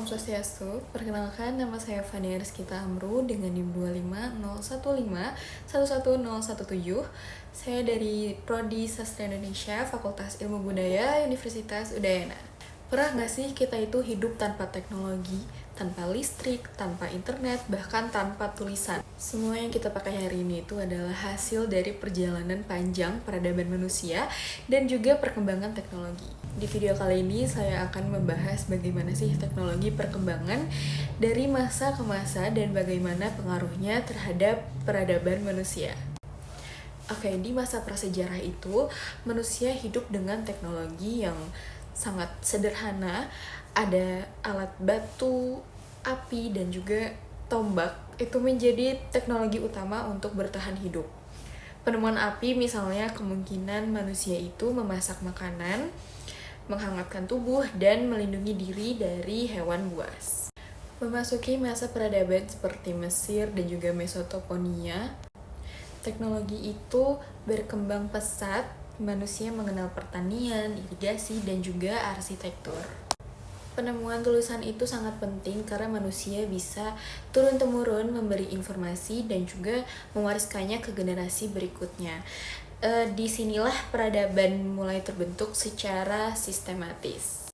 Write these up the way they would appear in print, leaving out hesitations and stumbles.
Om Swastiastu, perkenalkan nama saya Fania Rizkita Amru dengan NIM 25015111017. Saya dari Prodi Sastra Indonesia, Fakultas Ilmu Budaya, Universitas Udayana. Pernah nggak sih kita itu hidup tanpa teknologi, tanpa listrik, tanpa internet, bahkan tanpa tulisan? Semua yang kita pakai hari ini itu adalah hasil dari perjalanan panjang peradaban manusia dan juga perkembangan teknologi. Di video kali ini saya akan membahas bagaimana sih teknologi perkembangan dari masa ke masa dan bagaimana pengaruhnya terhadap peradaban manusia. Oke, di masa prasejarah itu manusia hidup dengan teknologi yang sangat sederhana. Ada alat batu, api, dan juga tombak. Itu menjadi teknologi utama untuk bertahan hidup. Penemuan api misalnya kemungkinan manusia itu memasak makanan, menghangatkan tubuh, dan melindungi diri dari hewan buas. Memasuki masa peradaban seperti Mesir dan juga Mesopotamia, teknologi itu berkembang pesat. Manusia mengenal pertanian, irigasi, dan juga arsitektur. Penemuan tulisan itu sangat penting karena manusia bisa turun-temurun memberi informasi dan juga mewariskannya ke generasi berikutnya. Disinilah peradaban mulai terbentuk secara sistematis.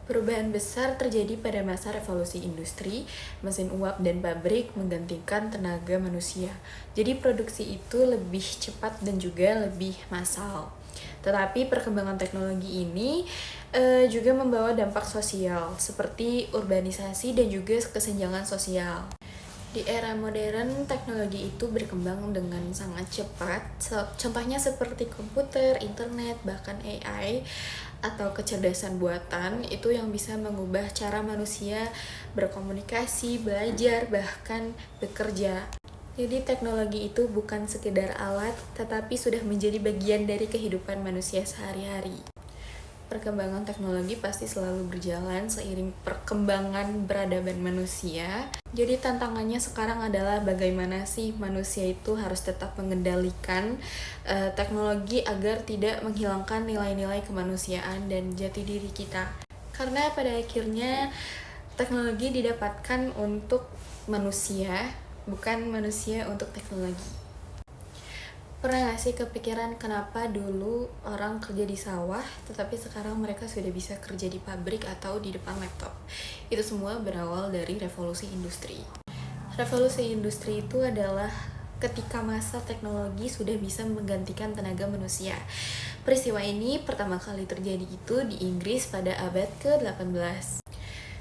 Perubahan besar terjadi pada masa revolusi industri, mesin uap dan pabrik menggantikan tenaga manusia. Jadi produksi itu lebih cepat dan juga lebih massal. Tetapi perkembangan teknologi ini juga membawa dampak sosial seperti urbanisasi dan juga kesenjangan sosial. Di era modern, teknologi itu berkembang dengan sangat cepat. Contohnya seperti komputer, internet, bahkan AI atau kecerdasan buatan itu yang bisa mengubah cara manusia berkomunikasi, belajar, bahkan bekerja. Jadi teknologi itu bukan sekedar alat, tetapi sudah menjadi bagian dari kehidupan manusia sehari-hari. Perkembangan teknologi pasti selalu berjalan seiring perkembangan peradaban manusia. Jadi tantangannya sekarang adalah bagaimana sih manusia itu harus tetap mengendalikan teknologi agar tidak menghilangkan nilai-nilai kemanusiaan dan jati diri kita. Karena pada akhirnya teknologi didapatkan untuk manusia, bukan manusia untuk teknologi. Pernah gak sih kepikiran kenapa dulu orang kerja di sawah, tetapi sekarang mereka sudah bisa kerja di pabrik atau di depan laptop? Itu semua berawal dari revolusi industri. Revolusi industri itu adalah ketika masa teknologi sudah bisa menggantikan tenaga manusia. Peristiwa ini pertama kali terjadi itu di Inggris pada abad ke-18.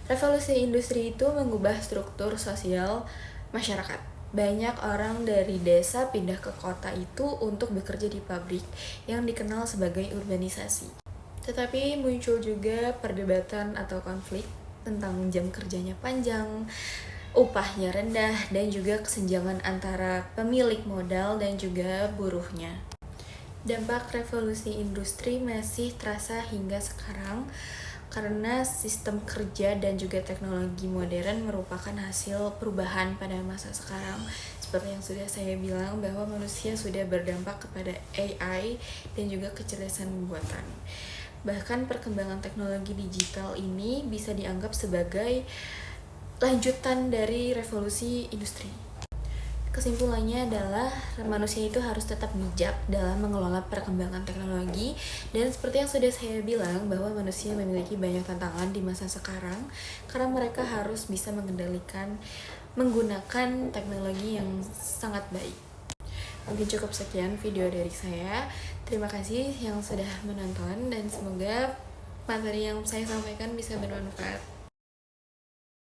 Revolusi industri itu mengubah struktur sosial masyarakat. Banyak orang dari desa pindah ke kota itu untuk bekerja di pabrik yang dikenal sebagai urbanisasi. Tetapi muncul juga perdebatan atau konflik tentang jam kerjanya panjang, upahnya rendah, dan juga kesenjangan antara pemilik modal dan juga buruhnya. Dampak revolusi industri masih terasa hingga sekarang karena sistem kerja dan juga teknologi modern merupakan hasil perubahan pada masa sekarang. Seperti yang sudah saya bilang bahwa manusia sudah berdampak kepada AI dan juga kecerdasan buatan. Bahkan perkembangan teknologi digital ini bisa dianggap sebagai lanjutan dari revolusi industri. Kesimpulannya adalah manusia itu harus tetap bijak dalam mengelola perkembangan teknologi, dan seperti yang sudah saya bilang bahwa manusia memiliki banyak tantangan di masa sekarang karena mereka harus bisa mengendalikan menggunakan teknologi yang sangat baik. Mungkin cukup sekian video dari saya. Terima kasih yang sudah menonton dan semoga materi yang saya sampaikan bisa bermanfaat.